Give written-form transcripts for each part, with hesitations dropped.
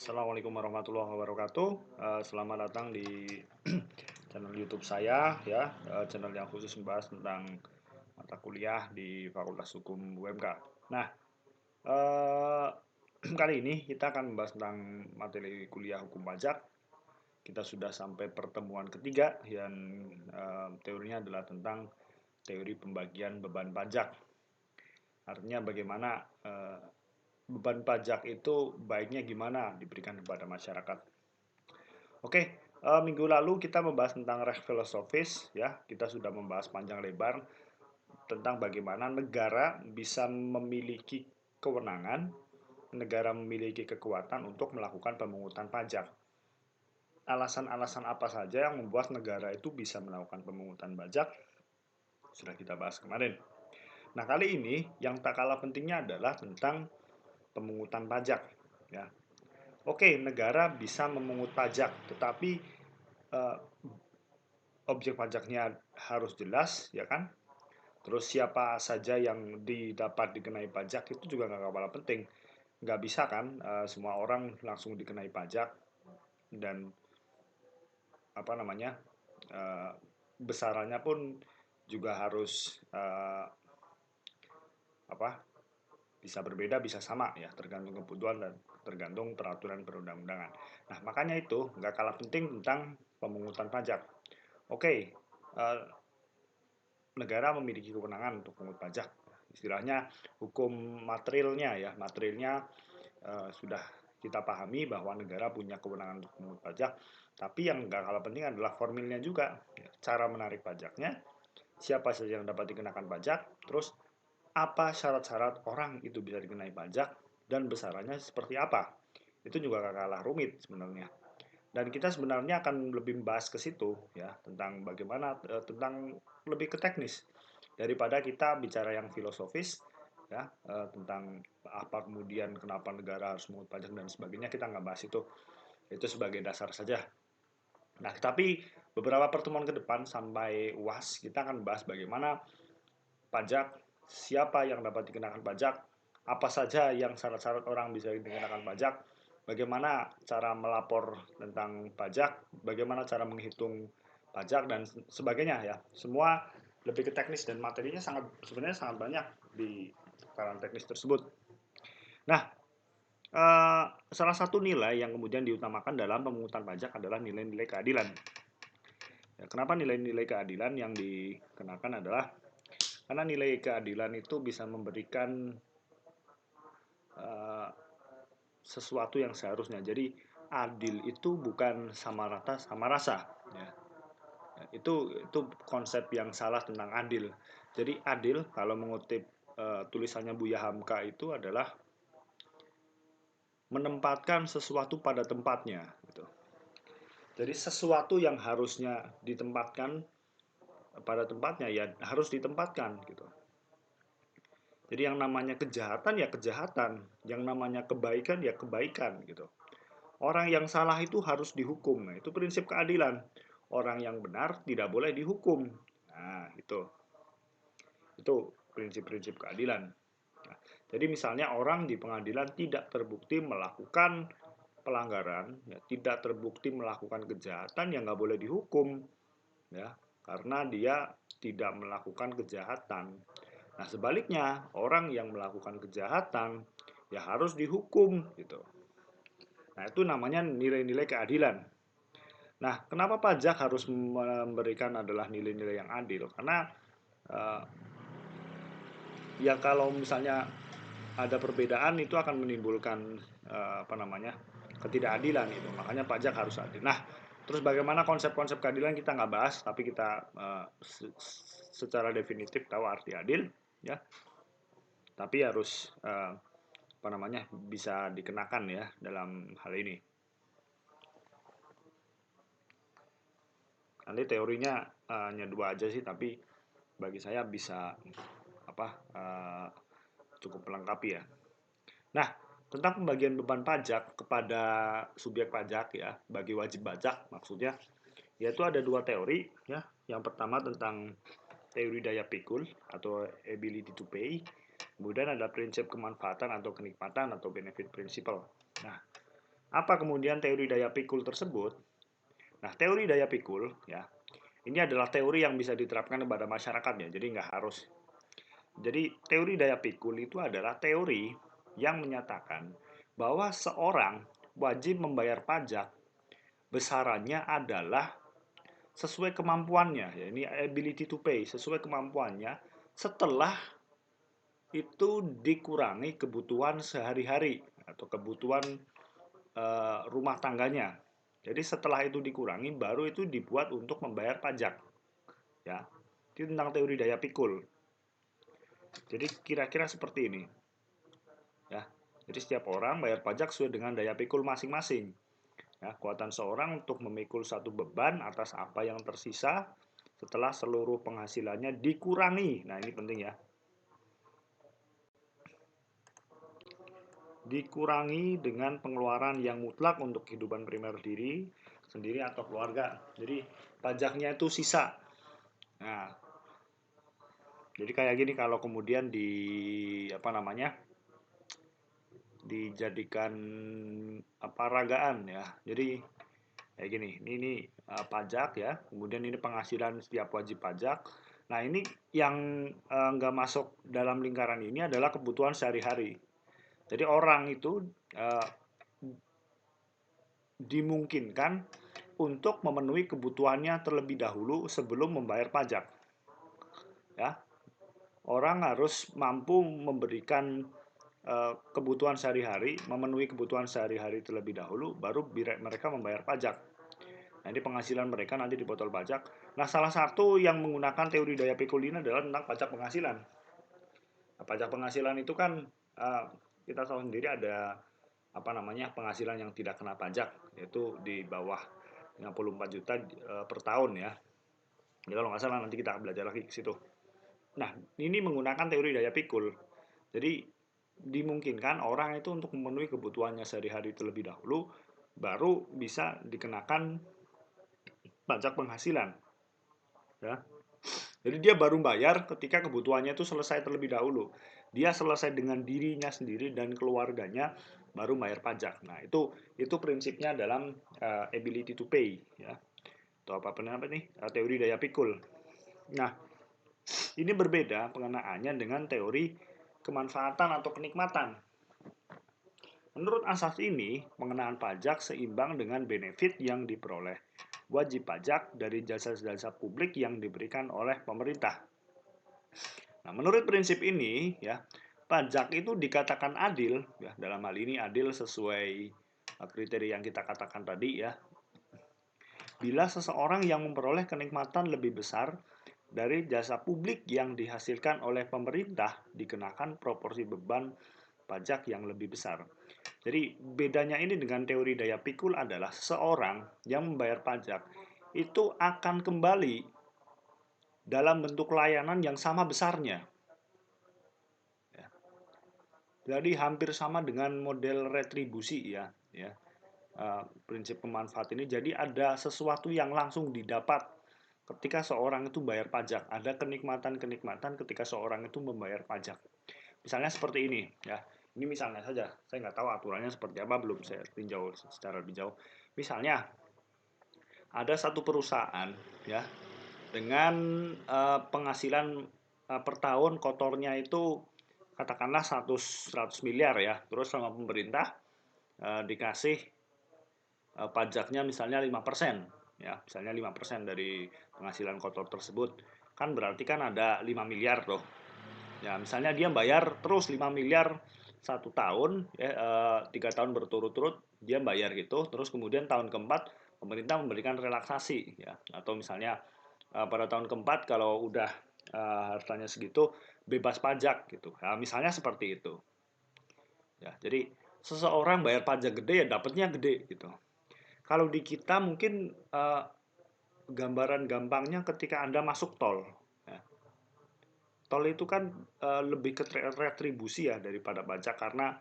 Assalamualaikum warahmatullahi wabarakatuh. Selamat datang di channel YouTube saya, ya, channel yang khusus membahas tentang mata kuliah di Fakultas Hukum UMK. Nah, eh, kali ini kita akan membahas tentang materi kuliah hukum pajak. Kita sudah sampai pertemuan ketiga yang teorinya adalah tentang teori pembagian beban pajak. Artinya bagaimana beban pajak itu baiknya gimana diberikan kepada masyarakat. Oke, minggu lalu kita membahas tentang ref filosofis, ya. Kita sudah membahas panjang lebar tentang bagaimana negara bisa memiliki kewenangan, negara memiliki kekuatan untuk melakukan pemungutan pajak. Alasan-alasan apa saja yang membuat negara itu bisa melakukan pemungutan pajak sudah kita bahas kemarin. Nah, kali ini yang tak kalah pentingnya adalah tentang pemungutan pajak, ya. Oke, negara bisa memungut pajak, tetapi eh, objek pajaknya harus jelas, ya kan? Terus siapa saja yang didapat dikenai pajak itu juga nggak kalah penting. Nggak bisa kan semua orang langsung dikenai pajak dan apa namanya eh, besarannya pun juga harus apa bisa berbeda bisa sama ya tergantung kebutuhan dan tergantung peraturan perundang-undangan. Nah makanya itu nggak kalah penting tentang pemungutan pajak. Oke, negara memiliki kewenangan untuk memungut pajak. Istilahnya hukum materialnya ya, materialnya sudah kita pahami bahwa negara punya kewenangan untuk memungut pajak. Tapi yang nggak kalah penting adalah formilnya juga, cara menarik pajaknya, siapa saja yang dapat dikenakan pajak, terus apa syarat-syarat orang itu bisa dikenai pajak dan besarannya seperti apa. Itu juga gak kalah rumit sebenarnya. Dan kita sebenarnya akan lebih membahas ke situ ya tentang bagaimana tentang lebih ke teknis daripada kita bicara yang filosofis ya tentang apa kemudian kenapa negara harus mengut pajak dan sebagainya kita nggak bahas itu sebagai dasar saja. Nah tapi beberapa pertemuan ke depan sampai UAS kita akan bahas bagaimana pajak, siapa yang dapat dikenakan pajak, apa saja yang syarat-syarat orang bisa dikenakan pajak, bagaimana cara melapor tentang pajak, bagaimana cara menghitung pajak dan sebagainya ya. Semua lebih ke teknis dan materinya sebenarnya sangat banyak di kalangan teknis tersebut. Nah, salah satu nilai yang kemudian diutamakan dalam pemungutan pajak adalah nilai-nilai keadilan. Ya, kenapa nilai-nilai keadilan yang dikenakan adalah karena nilai keadilan itu bisa memberikan uh, sesuatu yang seharusnya. Jadi adil itu bukan sama rata sama rasa. Ya. Itu konsep yang salah tentang adil. Jadi adil kalau mengutip tulisannya Buya Hamka itu adalah menempatkan sesuatu pada tempatnya. Gitu. Jadi sesuatu yang harusnya ditempatkan pada tempatnya ya harus ditempatkan gitu. Jadi yang namanya kejahatan ya kejahatan, yang namanya kebaikan ya kebaikan gitu. Orang yang salah itu harus dihukum. Nah, itu prinsip keadilan. Orang yang benar tidak boleh dihukum. Nah, itu. Itu prinsip-prinsip keadilan. Nah, jadi misalnya orang di pengadilan tidak terbukti melakukan pelanggaran, ya, tidak terbukti melakukan kejahatan yang nggak boleh dihukum, ya, karena dia tidak melakukan kejahatan. Nah, sebaliknya, orang yang melakukan kejahatan ya harus dihukum gitu. Nah, itu namanya nilai-nilai keadilan. Nah, kenapa pajak harus memberikan adalah nilai-nilai yang adil? Karena eh, ya kalau misalnya ada perbedaan itu akan menimbulkan apa namanya ketidakadilan itu. Makanya pajak harus adil. Nah, terus bagaimana konsep-konsep keadilan kita nggak bahas, tapi kita secara definitif tahu arti adil, ya. Tapi harus apa namanya bisa dikenakan ya dalam hal ini. Nanti teorinya hanya dua aja sih, tapi bagi saya bisa apa cukup melengkapi ya. Nah, tentang pembagian beban pajak kepada subjek pajak ya, bagi wajib pajak maksudnya, yaitu ada dua teori ya. Yang pertama tentang teori daya pikul atau ability to pay. Kemudian ada prinsip kemanfaatan atau kenikmatan atau benefit principle. Nah, Apa kemudian teori daya pikul tersebut? Nah, teori daya pikul ya, ini adalah teori yang bisa diterapkan kepada masyarakat ya, jadi nggak harus. Jadi teori daya pikul itu adalah teori yang menyatakan bahwa seorang wajib membayar pajak besarannya adalah sesuai kemampuannya, ya ini ability to pay, sesuai kemampuannya setelah itu dikurangi kebutuhan sehari-hari atau kebutuhan rumah tangganya. Jadi setelah itu dikurangi, baru itu dibuat untuk membayar pajak. Ya, itu tentang teori daya pikul. Jadi kira-kira seperti ini. Ya, jadi setiap orang bayar pajak sesuai dengan daya pikul masing-masing. Ya, kekuatan seorang untuk memikul satu beban atas apa yang tersisa setelah seluruh penghasilannya dikurangi. Nah, ini penting ya. Dikurangi dengan pengeluaran yang mutlak untuk kehidupan primer diri sendiri atau keluarga. Jadi pajaknya itu sisa. Nah, jadi kayak gini kalau kemudian apa namanya? Dijadikan apa ragaan ya. Jadi kayak gini, ini pajak ya, kemudian ini penghasilan setiap wajib pajak. Nah, ini yang nggak masuk dalam lingkaran ini adalah kebutuhan sehari-hari. Jadi orang itu uh, dimungkinkan untuk memenuhi kebutuhannya terlebih dahulu sebelum membayar pajak. Ya, orang harus mampu memberikan kebutuhan sehari-hari, memenuhi kebutuhan sehari-hari terlebih dahulu, baru mereka membayar pajak. Nah, ini penghasilan mereka nanti dipotong pajak. Nah, salah satu yang menggunakan teori daya pikul ini adalah tentang pajak penghasilan. Nah, pajak penghasilan itu kan uh, kita tahu sendiri ada apa namanya penghasilan yang tidak kena pajak, yaitu di bawah 54 juta per tahun ya. Jadi kalau nggak salah nanti kita belajar lagi ke situ. Nah, ini menggunakan teori daya pikul. Jadi dimungkinkan orang itu untuk memenuhi kebutuhannya sehari-hari terlebih dahulu, baru bisa dikenakan pajak penghasilan. Ya. Jadi dia baru bayar ketika kebutuhannya itu selesai terlebih dahulu. Dia selesai dengan dirinya sendiri dan keluarganya baru bayar pajak. Nah, itu prinsipnya dalam ability to pay ya. Atau apa nih? Teori daya pikul. Nah, ini berbeda pengenaannya dengan teori kemanfaatan atau kenikmatan. Menurut asas ini, pengenaan pajak seimbang dengan benefit yang diperoleh wajib pajak dari jasa-jasa publik yang diberikan oleh pemerintah. Nah, menurut prinsip ini, ya, pajak itu dikatakan adil, ya, dalam hal ini adil sesuai kriteria yang kita katakan tadi, ya, bila seseorang yang memperoleh kenikmatan lebih besar dari jasa publik yang dihasilkan oleh pemerintah dikenakan proporsi beban pajak yang lebih besar. Jadi bedanya ini dengan teori daya pikul adalah seseorang yang membayar pajak itu akan kembali dalam bentuk layanan yang sama besarnya. Ya. Jadi hampir sama dengan model retribusi ya, ya. Prinsip pemanfaat ini. Jadi ada sesuatu yang langsung didapat ketika seorang itu bayar pajak. Ada kenikmatan-kenikmatan ketika seorang itu membayar pajak. Misalnya seperti ini ya. Ini misalnya saja. Saya nggak tahu aturannya seperti apa, belum saya tinjau secara lebih jauh. Misalnya ada satu perusahaan ya dengan penghasilan per tahun kotornya itu katakanlah 100 miliar ya. Terus sama pemerintah dikasih pajaknya misalnya 5%, ya misalnya 5% dari penghasilan kotor tersebut, kan berarti kan ada 5 miliar tuh. Ya misalnya dia bayar terus 5 miliar 1 tahun, ya 3 tahun berturut-turut dia bayar gitu, terus kemudian tahun keempat pemerintah memberikan relaksasi ya, atau misalnya pada tahun keempat kalau udah hartanya segitu bebas pajak gitu. Nah, misalnya seperti itu. Ya, jadi seseorang bayar pajak gede ya dapatnya gede gitu. Kalau di kita mungkin gambaran gampangnya ketika Anda masuk tol. Ya. Tol itu kan lebih ke retribusi ya daripada pajak karena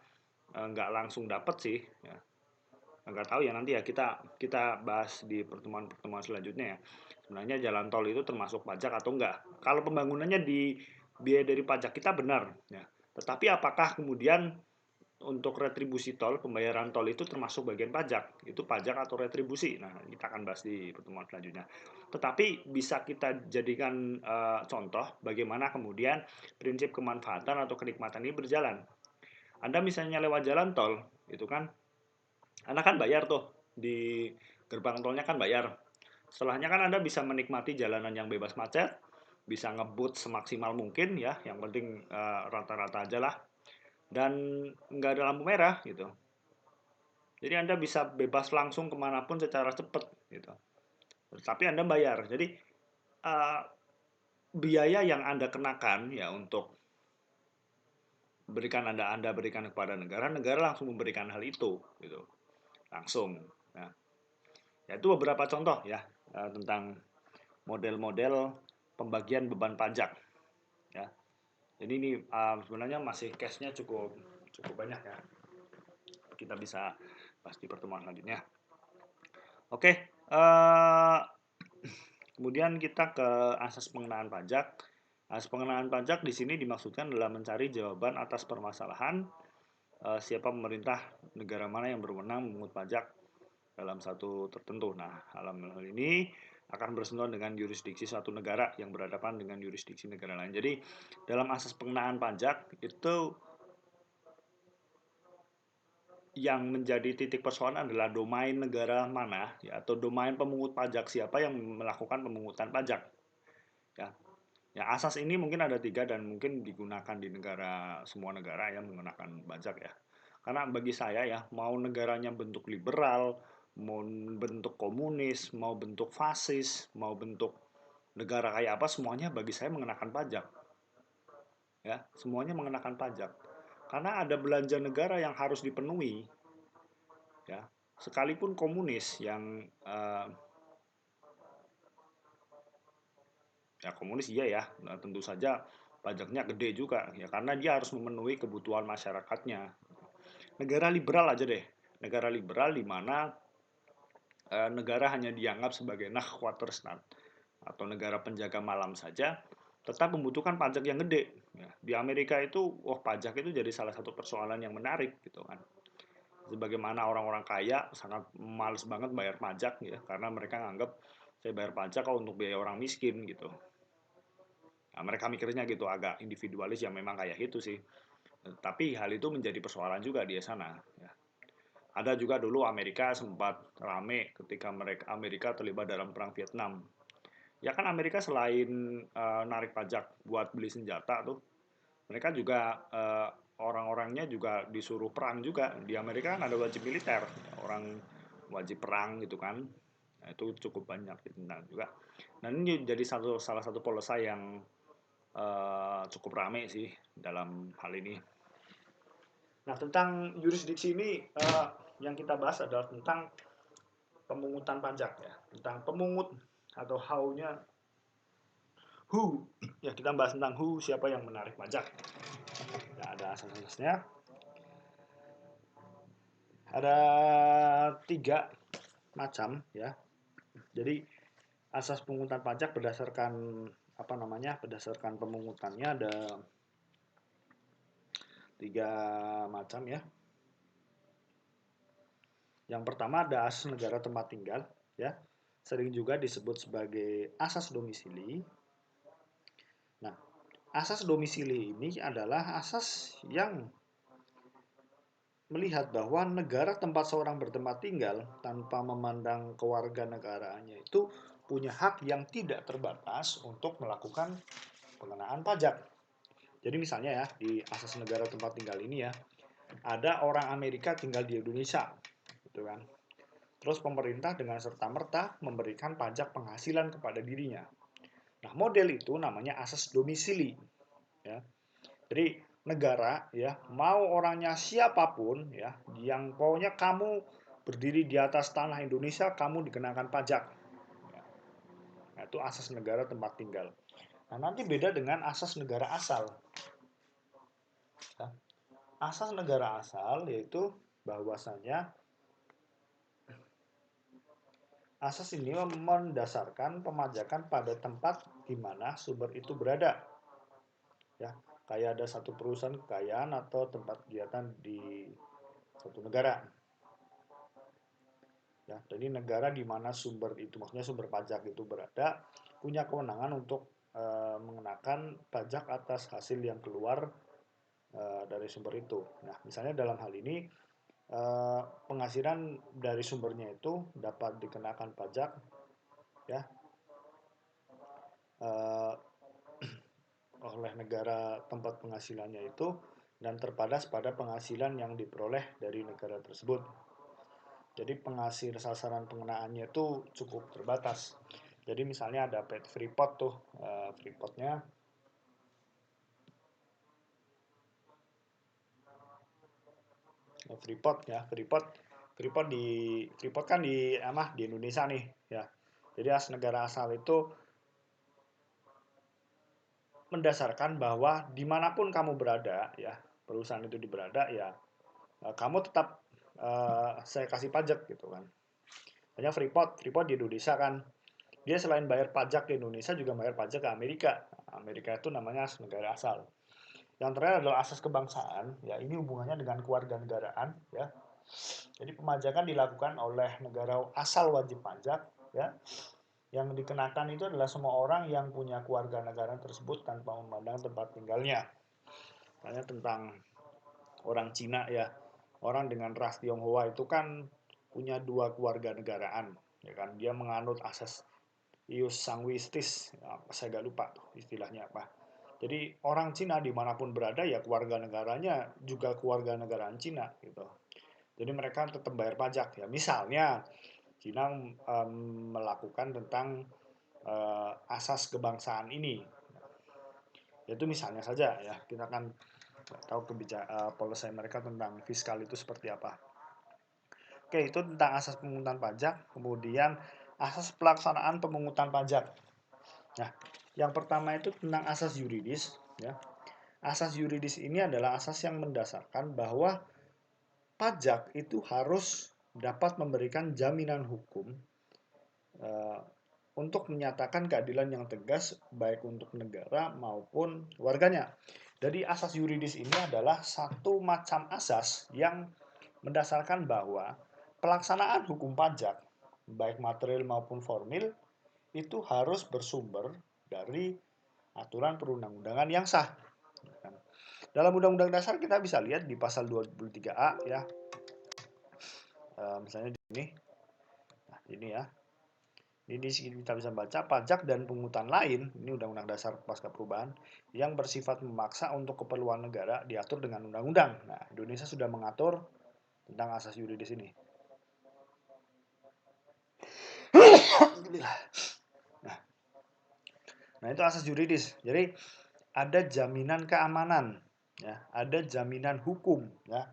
nggak langsung dapat sih. Ya. Nggak tahu ya nanti ya kita kita bahas di pertemuan-pertemuan selanjutnya ya. Sebenarnya jalan tol itu termasuk pajak atau enggak? Kalau pembangunannya di biaya dari pajak kita benar. Ya. Tetapi apakah kemudian untuk retribusi tol, pembayaran tol itu termasuk bagian pajak. Itu pajak atau retribusi. Nah, kita akan bahas di pertemuan selanjutnya. Tetapi bisa kita jadikan contoh bagaimana kemudian prinsip kemanfaatan atau kenikmatan ini berjalan. Anda misalnya lewat jalan tol, itu kan, Anda kan bayar tuh di gerbang tolnya kan bayar. Setelahnya kan Anda bisa menikmati jalanan yang bebas macet, bisa ngebut semaksimal mungkin ya, yang penting rata-rata aja lah, dan nggak ada lampu merah gitu. Jadi Anda bisa bebas langsung kemanapun secara cepat gitu. Tapi Anda bayar. Jadi uh, biaya yang Anda kenakan ya untuk Anda berikan kepada negara, negara langsung memberikan hal itu gitu. Langsung. Nah, ya itu beberapa contoh ya tentang model-model pembagian beban pajak ya. Jadi ini sebenarnya masih case-nya cukup cukup banyak ya. Kita bisa bahas di pertemuan selanjutnya. Oke, kemudian kita ke asas pengenaan pajak. Asas pengenaan pajak di sini dimaksudkan adalah mencari jawaban atas permasalahan siapa pemerintah negara mana yang berwenang memungut pajak dalam satu tertentu. Nah, dalam hal ini akan bersentuhan dengan jurisdiksi suatu negara yang berhadapan dengan jurisdiksi negara lain. Jadi, dalam asas pengenaan pajak itu yang menjadi titik persoalan adalah domain negara mana ya, atau domain pemungut pajak siapa yang melakukan pemungutan pajak ya. Ya, asas ini mungkin ada tiga dan mungkin digunakan di semua negara yang menggunakan pajak ya. Karena bagi saya ya, mau negaranya bentuk liberal, mau bentuk komunis, mau bentuk fasis, mau bentuk negara kayak apa, semuanya bagi saya mengenakan pajak. Ya, semuanya mengenakan pajak. Karena ada belanja negara yang harus dipenuhi, ya. Sekalipun komunis yang ya komunis iya ya, nah, tentu saja pajaknya gede juga ya karena dia harus memenuhi kebutuhan masyarakatnya. Negara liberal aja deh, negara liberal di mana negara hanya dianggap sebagai Nachwarterstaat atau negara penjaga malam saja, tetap membutuhkan pajak yang gede. Ya, di Amerika itu, pajak itu jadi salah satu persoalan yang menarik gitu kan. Sebagaimana orang-orang kaya sangat males banget bayar pajak ya, karena mereka nganggap saya bayar pajak kalau untuk biaya orang miskin gitu. Nah, mereka mikirnya gitu agak individualis yang memang kayak itu sih. Tapi hal itu menjadi persoalan juga di sana. Ya. Ada juga dulu Amerika sempat rame ketika Amerika terlibat dalam perang Vietnam. Ya kan Amerika selain narik pajak buat beli senjata tuh, mereka juga orang-orangnya juga disuruh perang juga. Di Amerika kan ada wajib militer, orang wajib perang gitu kan. Nah, itu cukup banyak ditentang juga. Dan ini jadi salah satu policy yang cukup rame sih dalam hal ini. Nah, tentang jurisdiksi ini yang kita bahas adalah tentang pemungutan pajak ya, tentang pemungut atau how-nya who. Ya, kita bahas tentang who, siapa yang menarik pajak. Ya, ada asas-asasnya. Ada 3 macam ya. Jadi asas pemungutan pajak berdasarkan berdasarkan pemungutannya ada 3 macam ya. Yang pertama ada asas negara tempat tinggal, ya. Sering juga disebut sebagai asas domisili. Nah, asas domisili ini adalah asas yang melihat bahwa negara tempat seorang bertempat tinggal tanpa memandang kewarganegaraannya itu punya hak yang tidak terbatas untuk melakukan pengenaan pajak. Jadi misalnya ya, di asas negara tempat tinggal ini ya, ada orang Amerika tinggal di Indonesia, gitu kan. Terus pemerintah dengan serta-merta memberikan pajak penghasilan kepada dirinya. Nah, model itu namanya asas domisili. Ya. Jadi negara ya mau orangnya siapapun ya, yang pokoknya kamu berdiri di atas tanah Indonesia, kamu dikenakan pajak. Ya. Nah, itu asas negara tempat tinggal. Nah, nanti beda dengan asas negara asal. Ya. Asas negara asal yaitu bahwasanya asas ini mendasarkan pemajakan pada tempat di mana sumber itu berada. Ya. kayak ada satu perusahaan kekayaan atau tempat kegiatan di suatu negara. Ya, jadi negara di mana sumber itu, maksudnya sumber pajak itu berada, punya kewenangan untuk mengenakan pajak atas hasil yang keluar dari sumber itu. Nah, misalnya dalam hal ini penghasilan dari sumbernya itu dapat dikenakan pajak, ya, eh, oleh negara tempat penghasilannya itu, dan terpadas pada penghasilan yang diperoleh dari negara tersebut. Jadi penghasil sasaran pengenaannya itu cukup terbatas. Jadi misalnya ada PT Freeport tuh, Freeportnya, Freeport ya, Freeport Freeport kan di Indonesia nih ya. Jadi negara asal itu mendasarkan bahwa dimanapun kamu berada ya, perusahaan itu berada ya, kamu tetap saya kasih pajak gitu kan. Hanya Freeport di Indonesia kan, dia selain bayar pajak ke Indonesia juga bayar pajak ke Amerika. Amerika itu namanya negara asal. Yang terakhir adalah asas kebangsaan. Ya, ini hubungannya dengan kewarganegaraan. Ya, jadi pemajakan dilakukan oleh negara asal wajib pajak. Ya, yang dikenakan itu adalah semua orang yang punya kewarganegaraan tersebut tanpa memandang tempat tinggalnya. Misalnya tentang orang Cina ya, orang dengan ras Tionghoa itu kan punya dua kewarganegaraan, ya kan? Dia menganut asas ius sanguinis, ya, saya gak lupa tuh istilahnya apa. Jadi orang Cina dimanapun berada ya keluarga negaranya juga keluarga negaraan Cina gitu. Jadi mereka tetap bayar pajak ya. Misalnya Cina melakukan tentang asas kebangsaan ini, itu misalnya saja ya. Kita kan tahu kebijakan policy mereka tentang fiskal itu seperti apa. Oke, itu tentang asas pemungutan pajak. Kemudian asas pelaksanaan pemungutan pajak. Nah, yang pertama itu tentang asas yuridis ya. Asas yuridis ini adalah asas yang mendasarkan bahwa pajak itu harus dapat memberikan jaminan hukum uh, untuk menyatakan keadilan yang tegas baik untuk negara maupun warganya. Jadi asas yuridis ini adalah satu macam asas yang mendasarkan bahwa pelaksanaan hukum pajak baik material maupun formil itu harus bersumber dari aturan perundang-undangan yang sah. Dalam Undang-Undang Dasar kita bisa lihat di pasal 23A ya, misalnya di sini, nah ini ya, ini kita bisa baca pajak dan pungutan lain, ini Undang-Undang Dasar Pasca Perubahan, yang bersifat memaksa untuk keperluan negara diatur dengan undang-undang. Nah, Indonesia sudah mengatur tentang asas yuridis ini. Nah, nah itu asas yuridis. Jadi ada jaminan keamanan, ya, ada jaminan hukum, ya,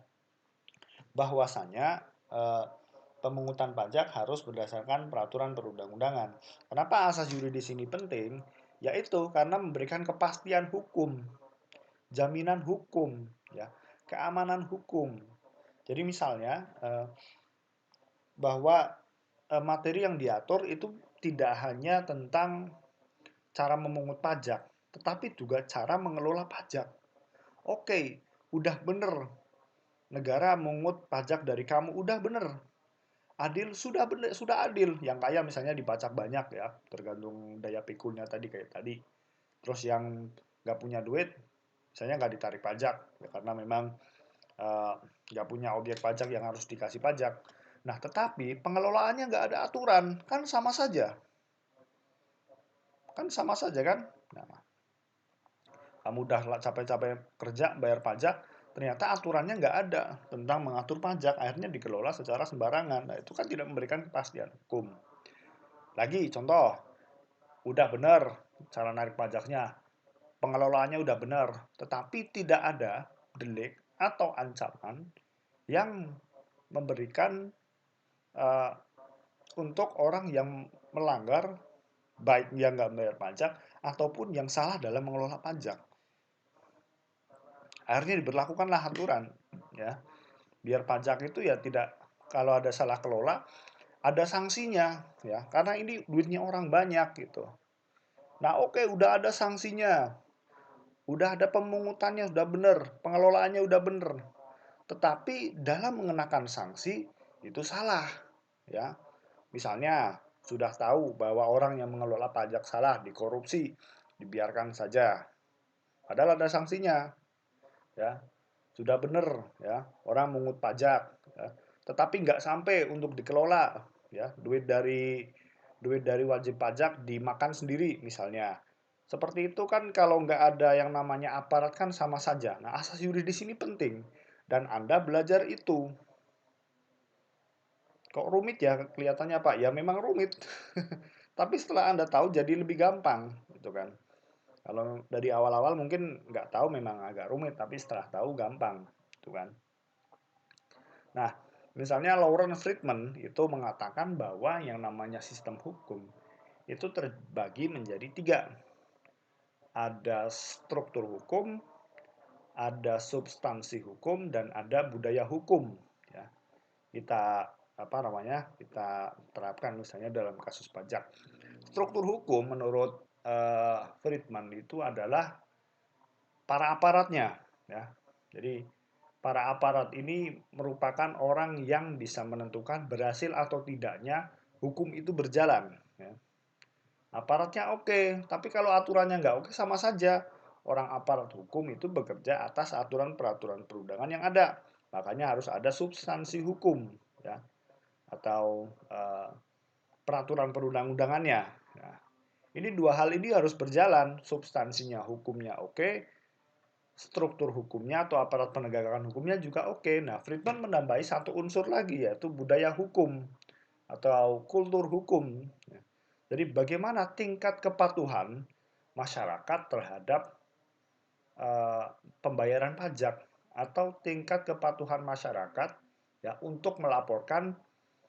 bahwasanya pemungutan pajak harus berdasarkan peraturan perundang-undangan. Kenapa asas yuridis ini penting? Yaitu karena memberikan kepastian hukum, jaminan hukum, ya, keamanan hukum. Jadi misalnya bahwa materi yang diatur itu tidak hanya tentang cara memungut pajak, tetapi juga cara mengelola pajak. Oke, udah bener negara mengut pajak dari kamu, udah bener, adil, sudah bener, sudah adil. Yang kaya misalnya dipajak banyak ya, tergantung daya pikulnya tadi kayak tadi. Terus yang nggak punya duit misalnya nggak ditarik pajak ya, karena memang nggak punya objek pajak yang harus dikasih pajak. Nah, tetapi pengelolaannya nggak ada aturan, kan sama saja. Kan sama saja kan? Nah, kamu udah capek-capek kerja bayar pajak, ternyata aturannya nggak ada tentang mengatur pajak, akhirnya dikelola secara sembarangan. Nah, itu kan tidak memberikan kepastian hukum. Lagi contoh, udah benar cara narik pajaknya, pengelolaannya udah benar, tetapi tidak ada delik atau ancaman yang memberikan uh, untuk orang yang melanggar, baik yang nggak bayar pajak ataupun yang salah dalam mengelola pajak. Akhirnya diberlakukanlah aturan, ya, biar pajak itu ya tidak, kalau ada salah kelola ada sanksinya, ya, karena ini duitnya orang banyak gitu. Nah, oke, udah ada sanksinya, udah ada pemungutannya, sudah benar, pengelolaannya udah benar. Tetapi dalam mengenakan sanksi itu salah, ya. Misalnya sudah tahu bahwa orang yang mengelola pajak salah, dikorupsi, dibiarkan saja. Padahal ada sanksinya, ya. Sudah benar, ya. Orang mengut pajak, ya. Tetapi nggak sampai untuk dikelola, ya. Duit dari wajib pajak dimakan sendiri, misalnya. Seperti itu kan kalau nggak ada yang namanya aparat kan sama saja. Nah, asas yuridis ini penting. Dan Anda belajar itu. Kok rumit ya kelihatannya Pak? Ya memang rumit. Tapi setelah Anda tahu jadi lebih gampang, gitu kan. Kalau dari awal-awal mungkin nggak tahu memang agak rumit, tapi setelah tahu gampang, gitu kan. Nah, misalnya Lauren Friedman itu mengatakan bahwa yang namanya sistem hukum itu terbagi menjadi tiga. Ada struktur hukum, ada substansi hukum, dan ada budaya hukum. Ya, kita kita terapkan misalnya dalam kasus pajak. Struktur hukum menurut Friedman itu adalah para aparatnya, ya. Jadi para aparat ini merupakan orang yang bisa menentukan berhasil atau tidaknya hukum itu berjalan, ya. Aparatnya oke, tapi kalau aturannya nggak oke sama saja. Orang aparat hukum itu bekerja atas aturan peraturan perundangan yang ada. Makanya harus ada substansi hukum, ya, atau peraturan perundang-undangannya. Nah, ini dua hal ini harus berjalan, substansinya hukumnya oke, struktur hukumnya atau aparat penegakan hukumnya juga oke. Nah, Friedman menambahi satu unsur lagi yaitu budaya hukum atau kultur hukum. Jadi bagaimana tingkat kepatuhan masyarakat terhadap eh, pembayaran pajak atau tingkat kepatuhan masyarakat ya untuk melaporkan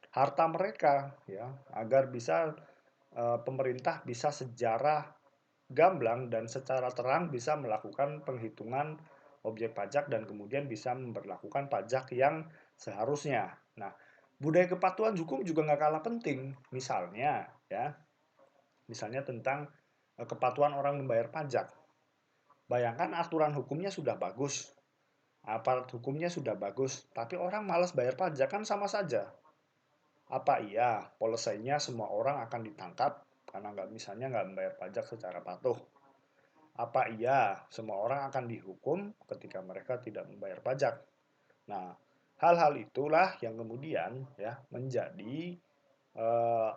harta mereka ya agar bisa pemerintah bisa secara gamblang dan secara terang bisa melakukan penghitungan objek pajak dan kemudian bisa memperlakukan pajak yang seharusnya. Nah, budaya kepatuhan hukum juga nggak kalah penting. Misalnya tentang kepatuhan orang membayar pajak. Bayangkan aturan hukumnya sudah bagus, aparat hukumnya sudah bagus, tapi orang malas bayar pajak kan sama saja. Apa iya polisinya semua orang akan ditangkap karena nggak membayar pajak secara patuh? Apa iya semua orang akan dihukum ketika mereka tidak membayar pajak? Nah, hal-hal itulah yang kemudian ya menjadi eh,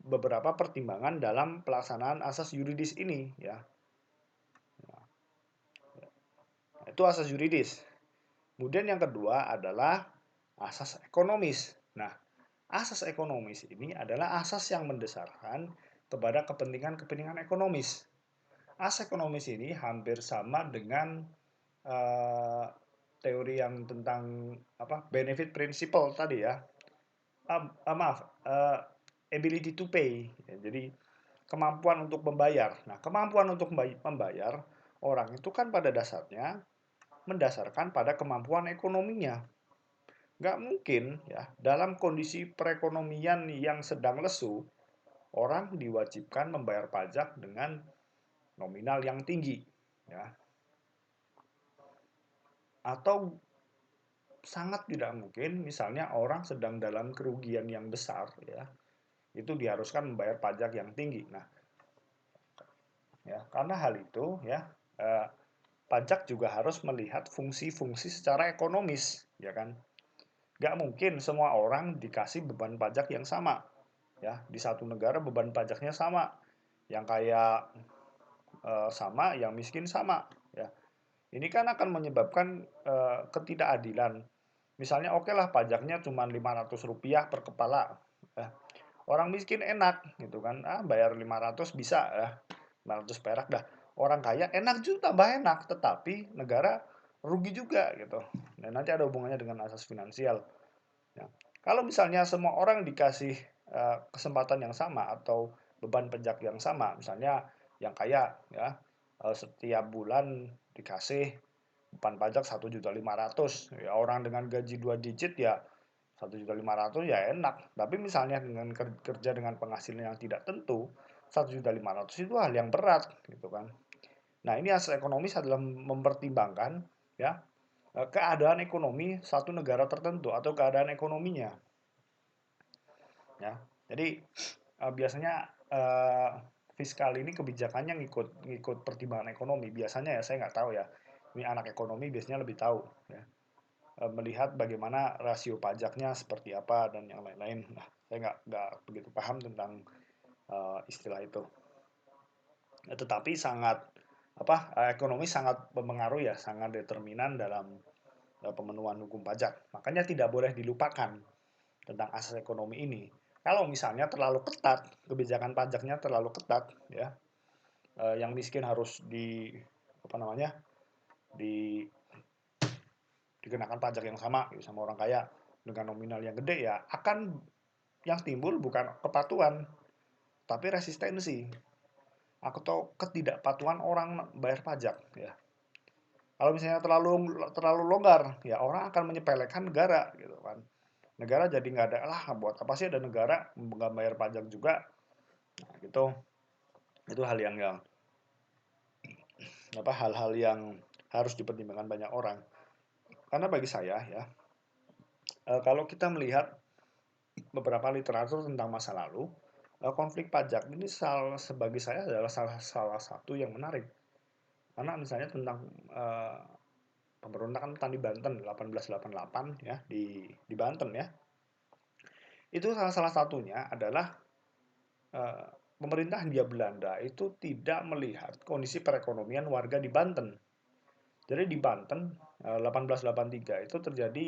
beberapa pertimbangan dalam pelaksanaan asas yuridis ini ya. Nah, itu asas yuridis. Kemudian yang kedua adalah asas ekonomis. Nah, asas ekonomis ini adalah asas yang mendasarkan kepada kepentingan-kepentingan ekonomis. Asas ekonomis ini hampir sama dengan uh, teori yang tentang benefit principle tadi ya. Maaf, ability to pay. Ya, jadi kemampuan untuk membayar. Nah, kemampuan untuk membayar orang itu kan pada dasarnya mendasarkan pada kemampuan ekonominya. Nggak mungkin ya dalam kondisi perekonomian yang sedang lesu, orang diwajibkan membayar pajak dengan nominal yang tinggi. Ya. Atau sangat tidak mungkin misalnya orang sedang dalam kerugian yang besar ya itu diharuskan membayar pajak yang tinggi. Nah, ya karena hal itu ya eh, pajak juga harus melihat fungsi-fungsi secara ekonomis, ya kan? Nggak mungkin semua orang dikasih beban pajak yang sama, ya di satu negara beban pajaknya sama, yang kaya sama, yang miskin sama, ya. Ini kan akan menyebabkan ketidakadilan. Misalnya oke lah pajaknya cuma Rp500 per kepala. Ya. Orang miskin enak gitu kan. Bayar 500 bisa ya. 500 perak dah. Orang kaya enak juga tambah enak, tetapi negara rugi juga gitu. Dan nanti ada hubungannya dengan asas finansial. Ya. Kalau misalnya semua orang dikasih kesempatan yang sama atau beban pajak yang sama, misalnya yang kaya ya setiap bulan dikasih beban pajak 1.500.000, ya orang dengan gaji 2 digit ya 1.500.000 ya enak. Tapi misalnya dengan kerja dengan penghasilan yang tidak tentu 1.500.000 itu hal yang berat gitu kan. Nah, ini asas ekonomis adalah mempertimbangkan ya keadaan ekonomi satu negara tertentu atau keadaan ekonominya ya. Jadi biasanya fiskal ini kebijakannya ngikut ngikut pertimbangan ekonomi. Biasanya ya saya nggak tahu ya. Ini anak ekonomi biasanya lebih tahu ya. Melihat bagaimana rasio pajaknya seperti apa dan yang lain-lain. Nah, saya nggak begitu paham tentang istilah itu. Tetapi sangat ekonomi sangat mempengaruhi ya, sangat determinan dalam pemenuhan hukum pajak. Makanya tidak boleh dilupakan tentang asas ekonomi ini. Kalau misalnya terlalu ketat, kebijakan pajaknya terlalu ketat, ya, yang miskin harus apa namanya, di, dikenakan pajak yang sama gitu, sama orang kaya dengan nominal yang gede ya, akan yang timbul bukan kepatuhan, tapi resistensi atau ketidakpatuhan orang bayar pajak. Ya, kalau misalnya terlalu terlalu longgar, ya orang akan menyepelekan negara, gitu kan. Negara jadi nggak ada lah, buat apa sih ada negara nggak bayar pajak juga. Nah, gitu. Itu hal-hal yang harus dipertimbangkan banyak orang. Karena bagi saya ya, kalau kita melihat beberapa literatur tentang masa lalu, konflik pajak ini sebagai saya adalah salah satu yang menarik. Karena misalnya tentang eh, pemberontakan petani Banten 1888 ya di Banten ya. Itu salah satunya adalah eh, pemerintah Hindia Belanda itu tidak melihat kondisi perekonomian warga di Banten. Jadi di Banten 1883 itu terjadi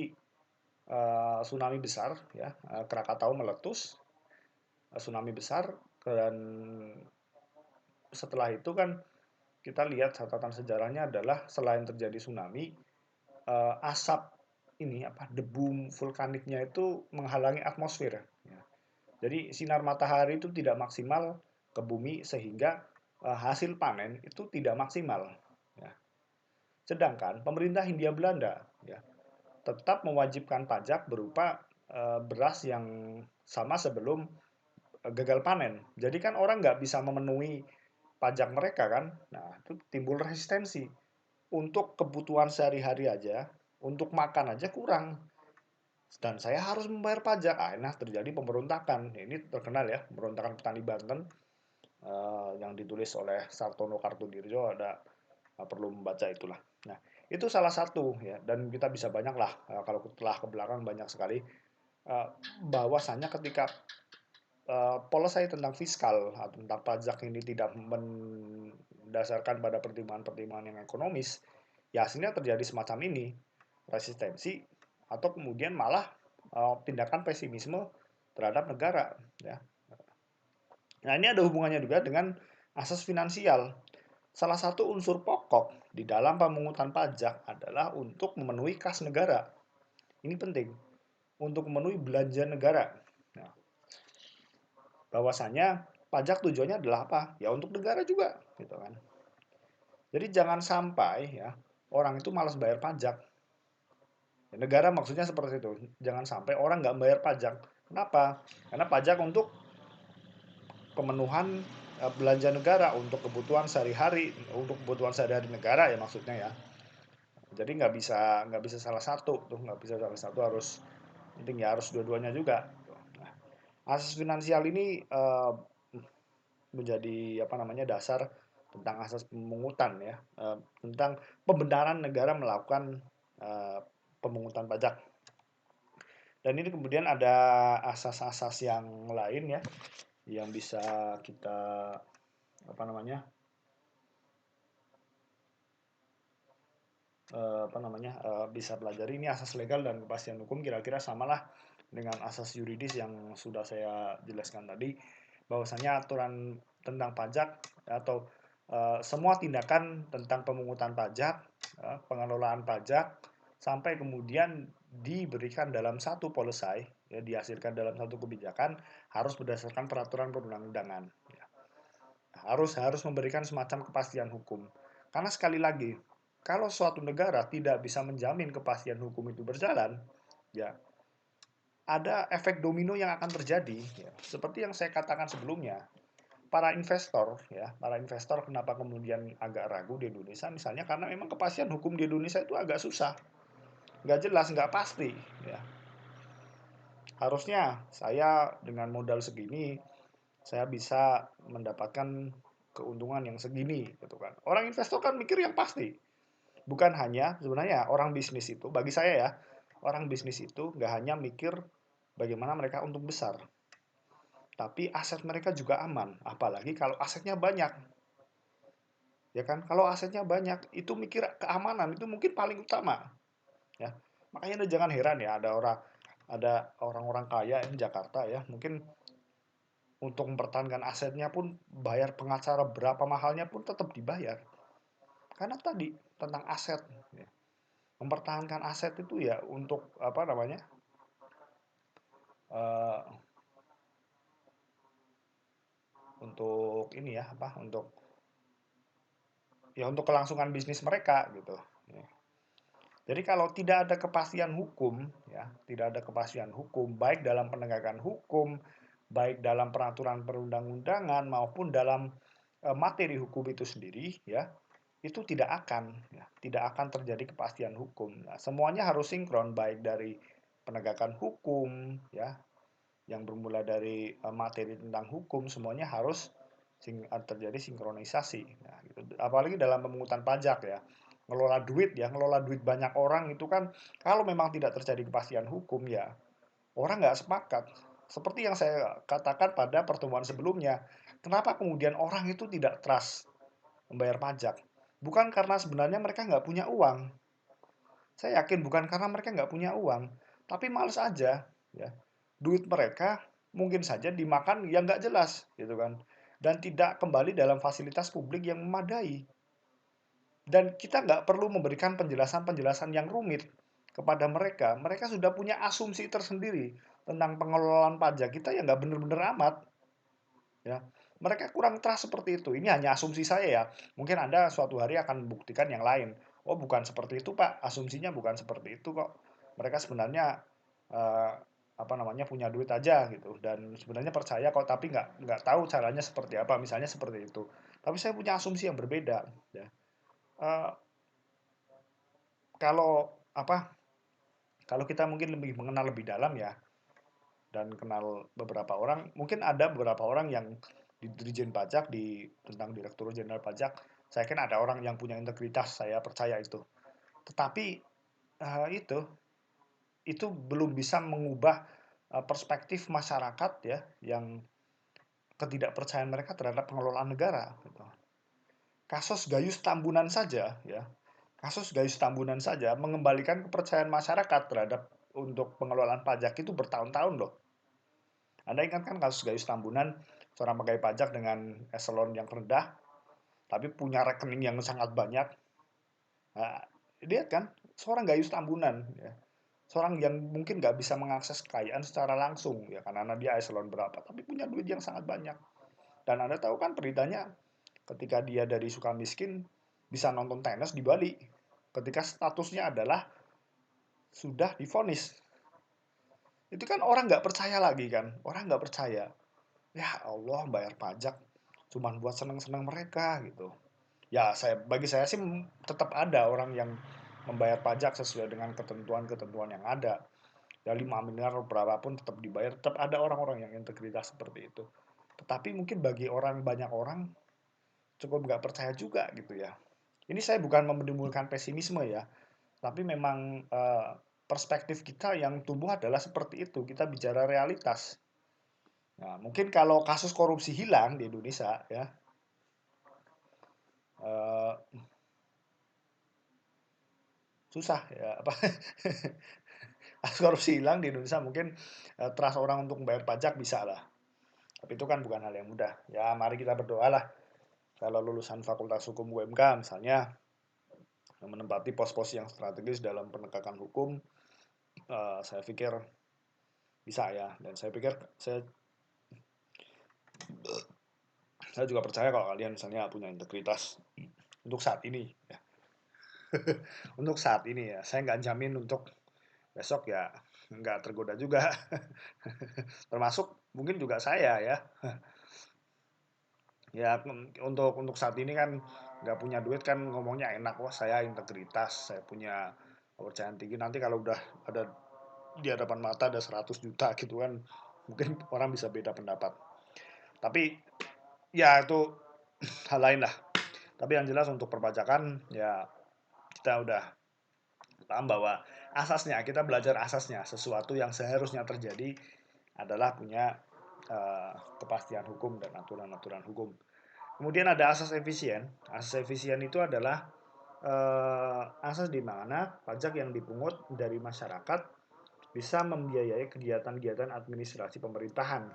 tsunami besar ya, Krakatau meletus, tsunami besar, dan setelah itu kan kita lihat catatan sejarahnya adalah selain terjadi tsunami, asap ini debu vulkaniknya itu menghalangi atmosfer ya. Jadi sinar matahari itu tidak maksimal ke bumi sehingga hasil panen itu tidak maksimal ya. Sedangkan pemerintah Hindia Belanda ya tetap mewajibkan pajak berupa beras yang sama sebelum gagal panen. Jadi kan orang nggak bisa memenuhi pajak mereka kan. Nah, itu timbul resistensi. Untuk kebutuhan sehari-hari aja, untuk makan aja kurang. Dan saya harus membayar pajak. Nah, terjadi pemberontakan. Ini terkenal ya, pemberontakan petani Banten yang ditulis oleh Sartono Kartodirjo. Ada perlu membaca itulah. Nah, itu salah satu ya, dan kita bisa banyak lah kalau telah ke belakang banyak sekali bahwasannya ketika policy tentang fiskal atau tentang pajak ini tidak mendasarkan pada pertimbangan-pertimbangan yang ekonomis, ya hasilnya terjadi semacam ini, resistensi atau kemudian malah tindakan pesimisme terhadap negara. Ya. Nah ini ada hubungannya juga dengan asas finansial. Salah satu unsur pokok di dalam pemungutan pajak adalah untuk memenuhi kas negara. Ini penting untuk memenuhi belanja negara. Nah, bahwasanya pajak tujuannya adalah apa? Ya untuk negara juga, gitu kan. Jadi jangan sampai ya orang itu malas bayar pajak. Ya, negara maksudnya seperti itu. Jangan sampai orang nggak bayar pajak. Kenapa? Karena pajak untuk pemenuhan belanja negara untuk kebutuhan sehari-hari, untuk kebutuhan sehari-hari negara ya maksudnya ya. Jadi nggak bisa salah satu tuh, nggak bisa salah satu, harus penting ya, harus dua-duanya juga. Nah, asas finansial ini menjadi dasar tentang asas pemungutan ya, tentang pembenaran negara melakukan eh, pemungutan pajak. Dan ini kemudian ada asas-asas yang lain ya, yang bisa kita apa namanya bisa pelajari. Ini asas legal dan kepastian hukum kira-kira samalah dengan asas yuridis yang sudah saya jelaskan tadi, bahwasanya aturan tentang pajak atau semua tindakan tentang pemungutan pajak, pengelolaan pajak, sampai kemudian diberikan dalam satu policy, ya, dihasilkan dalam satu kebijakan, harus berdasarkan peraturan perundang-undangan. Ya. Harus harus memberikan semacam kepastian hukum. Karena sekali lagi, kalau suatu negara tidak bisa menjamin kepastian hukum itu berjalan, ya ada efek domino yang akan terjadi, ya. Seperti yang saya katakan sebelumnya, para investor ya, para investor kenapa kemudian agak ragu di Indonesia misalnya karena memang kepastian hukum di Indonesia itu agak susah, nggak jelas, nggak pasti ya. Harusnya saya dengan modal segini saya bisa mendapatkan keuntungan yang segini gitu kan. Orang investor kan mikir yang pasti. Bukan hanya sebenarnya orang bisnis itu bagi saya ya, orang bisnis itu nggak hanya mikir bagaimana mereka untung besar, tapi aset mereka juga aman. Apalagi kalau asetnya banyak, ya kan? Kalau asetnya banyak, itu mikir keamanan itu mungkin paling utama, ya. Makanya jangan heran ya ada orang-orang kaya di Jakarta ya, mungkin untuk mempertahankan asetnya pun bayar pengacara berapa mahalnya pun tetap dibayar. Karena tadi tentang aset, ya. Mempertahankan aset itu ya untuk apa namanya? eh, untuk ini ya apa? Untuk kelangsungan bisnis mereka gitu. Ya. Jadi kalau tidak ada kepastian hukum, ya, tidak ada kepastian hukum, baik dalam penegakan hukum, baik dalam peraturan perundang-undangan maupun dalam materi hukum itu sendiri, ya, itu tidak akan terjadi kepastian hukum. Nah, semuanya harus sinkron, baik dari penegakan hukum, ya, yang bermula dari materi tentang hukum, semuanya harus terjadi sinkronisasi. Nah, gitu. Apalagi dalam pemungutan pajak ya, ngelola duit banyak orang itu kan kalau memang tidak terjadi kepastian hukum ya orang nggak sepakat. Seperti yang saya katakan pada pertemuan sebelumnya, kenapa kemudian orang itu tidak trust membayar pajak? Bukan karena sebenarnya mereka nggak punya uang. Saya yakin bukan karena mereka nggak punya uang, tapi males aja. Ya. Duit mereka mungkin saja dimakan yang nggak jelas, gitu kan. Dan tidak kembali dalam fasilitas publik yang memadai. Dan kita nggak perlu memberikan penjelasan-penjelasan yang rumit kepada mereka. Mereka sudah punya asumsi tersendiri tentang pengelolaan pajak kita yang nggak bener-bener amat. Ya, mereka kurang trust seperti itu. Ini hanya asumsi saya ya. Mungkin Anda suatu hari akan membuktikan yang lain. Oh, bukan seperti itu, Pak. Asumsinya bukan seperti itu kok. Mereka sebenarnya eh, apa namanya punya duit aja gitu dan sebenarnya percaya kok tapi nggak tahu caranya seperti apa misalnya seperti itu. Tapi saya punya asumsi yang berbeda. Ya. Eh, kalau apa? Kalau kita mungkin lebih mengenal lebih dalam ya dan kenal beberapa orang, mungkin ada beberapa orang yang di Dirjen Pajak tentang Direktur Jenderal Pajak, saya yakin ada orang yang punya integritas, saya percaya itu. Tetapi eh, itu itu belum bisa mengubah perspektif masyarakat ya yang ketidakpercayaan mereka terhadap pengelolaan negara. Gitu. Kasus Gayus Tambunan saja ya, kasus Gayus Tambunan saja mengembalikan kepercayaan masyarakat terhadap untuk pengelolaan pajak itu bertahun-tahun loh. Anda ingat kan kasus Gayus Tambunan, seorang pegawai pajak dengan eselon yang rendah, tapi punya rekening yang sangat banyak. Nah, lihat kan, seorang Gayus Tambunan, ya. Seorang yang mungkin nggak bisa mengakses kekayaan secara langsung, ya karena dia eselon berapa, tapi punya duit yang sangat banyak. Dan Anda tahu kan beritanya, ketika dia dari Sukamiskin bisa nonton tenis di Bali, ketika statusnya adalah sudah divonis. Itu kan orang nggak percaya lagi kan, orang nggak percaya. Ya Allah, bayar pajak cuman buat seneng-seneng mereka gitu. Ya, bagi saya sih tetap ada orang yang membayar pajak sesuai dengan ketentuan-ketentuan yang ada. Ya 5 miliar berapapun tetap dibayar, tetap ada orang-orang yang integritas seperti itu. Tetapi mungkin bagi banyak orang cukup nggak percaya juga gitu ya. Ini saya bukan menimbulkan pesimisme ya, tapi memang perspektif kita yang tumbuh adalah seperti itu. Kita bicara realitas. Nah, mungkin kalau kasus korupsi hilang di Indonesia ya, eh, susah ya apa kasus korupsi hilang di Indonesia mungkin trust orang untuk membayar pajak bisa lah. Tapi itu kan bukan hal yang mudah. Ya, mari kita berdoa lah kalau lulusan Fakultas Hukum UMK misalnya yang menempati pos-pos yang strategis dalam penegakan hukum, saya pikir bisa ya. Dan saya juga percaya kalau kalian misalnya punya integritas untuk saat ini ya. Untuk saat ini ya, saya nggak jamin untuk besok ya nggak tergoda juga. Termasuk mungkin juga saya ya. Ya, untuk saat ini kan nggak punya duit kan ngomongnya enak, wah saya integritas, saya punya kepercayaan tinggi. Nanti kalau udah ada di hadapan mata ada 100 juta gitu kan, mungkin orang bisa beda pendapat. Tapi ya itu hal lain lah. Tapi yang jelas untuk perpajakan ya kita udah paham bahwa asasnya, kita belajar asasnya, sesuatu yang seharusnya terjadi adalah punya kepastian hukum dan aturan-aturan hukum. Kemudian ada asas efisien. Asas efisien itu adalah asas di mana pajak yang dipungut dari masyarakat bisa membiayai kegiatan-kegiatan administrasi pemerintahan.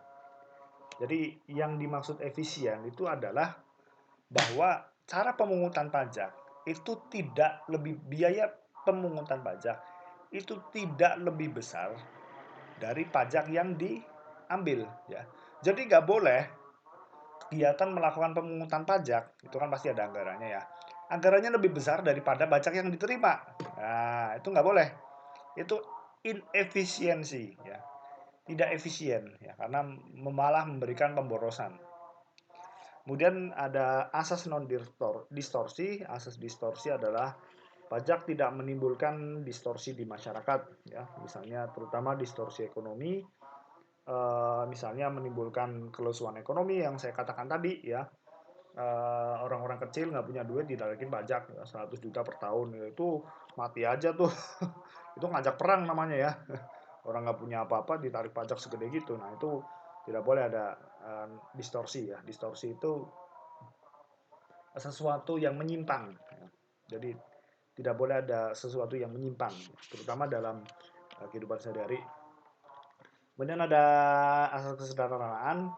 Jadi yang dimaksud efisien itu adalah bahwa cara pemungutan pajak itu tidak lebih biaya pemungutan pajak itu tidak lebih besar dari pajak yang diambil ya. Jadi nggak boleh kegiatan melakukan pemungutan pajak itu kan pasti ada anggarannya ya. Anggarannya lebih besar daripada pajak yang diterima. Nah, itu nggak boleh. Itu inefisiensi ya. Tidak efisien ya karena malah memberikan pemborosan. Kemudian ada asas non distorsi. Asas distorsi adalah pajak tidak menimbulkan distorsi di masyarakat ya. Misalnya terutama distorsi ekonomi, misalnya menimbulkan kelesuan ekonomi yang saya katakan tadi ya. Orang-orang kecil nggak punya duit ditarikin pajak ya, 100 juta per tahun ya, itu mati aja tuh. Itu ngajak perang namanya ya. Orang nggak punya apa-apa ditarik pajak segede gitu. Nah itu tidak boleh ada distorsi ya. Distorsi itu sesuatu yang menyimpang. Jadi tidak boleh ada sesuatu yang menyimpang, terutama dalam kehidupan sehari-hari. Kemudian ada asas kesederhanaan,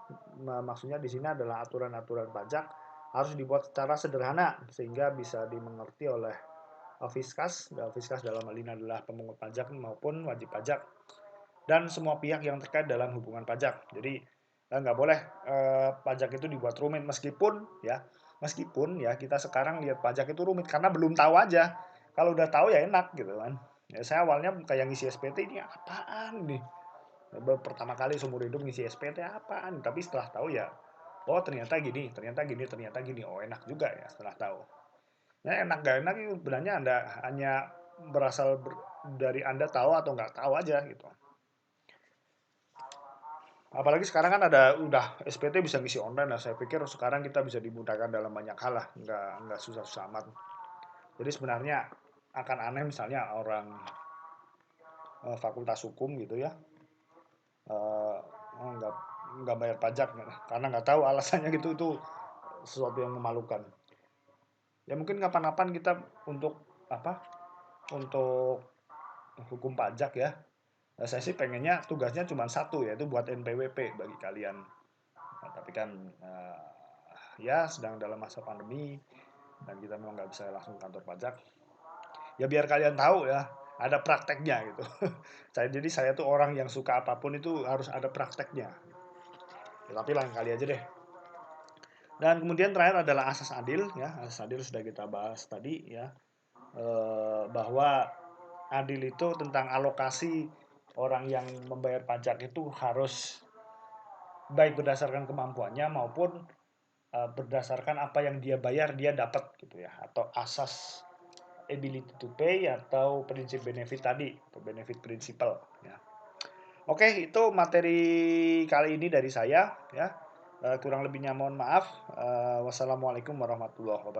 maksudnya di sini adalah aturan-aturan pajak harus dibuat secara sederhana sehingga bisa dimengerti oleh fiskas. Fiskas dalam hal ini adalah pemungut pajak maupun wajib pajak dan semua pihak yang terkait dalam hubungan pajak. Jadi nggak boleh pajak itu dibuat rumit meskipun ya kita sekarang lihat pajak itu rumit karena belum tahu aja. Kalau udah tahu ya enak gitu kan. Ya, saya awalnya kayak ngisi SPT ini apaan nih? Pertama kali seumur hidup ngisi SPT apaan? Tapi setelah tahu ya, oh ternyata gini, ternyata gini, ternyata gini. Oh enak juga ya setelah tahu. Ya enak gak enak itu sebenarnya Anda hanya berasal dari Anda tahu atau nggak tahu aja gitu. Apalagi sekarang kan ada udah SPT bisa ngisi online lah. Saya pikir sekarang kita bisa dimudahkan dalam banyak hal lah, nggak susah-susah amat. Jadi sebenarnya akan aneh misalnya orang fakultas hukum gitu ya, eh, nggak nggak bayar pajak karena nggak tahu alasannya gitu itu sesuatu yang memalukan. Ya mungkin kapan-kapan kita untuk apa? Untuk hukum pajak ya. Nah, saya sih pengennya tugasnya cuma satu yaitu buat NPWP bagi kalian. Nah, tapi kan ya sedang dalam masa pandemi dan kita memang nggak bisa langsung kantor pajak. Ya biar kalian tahu ya ada prakteknya gitu. Jadi saya tuh orang yang suka apapun itu harus ada prakteknya. Ya, tapi lain kali aja deh. Dan kemudian terakhir adalah asas adil ya. Asas adil sudah kita bahas tadi ya. Bahwa adil itu tentang alokasi orang yang membayar pajak itu harus baik berdasarkan kemampuannya maupun berdasarkan apa yang dia bayar dia dapat gitu ya atau asas ability to pay atau prinsip benefit tadi atau benefit principle ya. Oke, itu materi kali ini dari saya ya. Kurang lebihnya mohon maaf. Wassalamualaikum warahmatullahi wabarakatuh.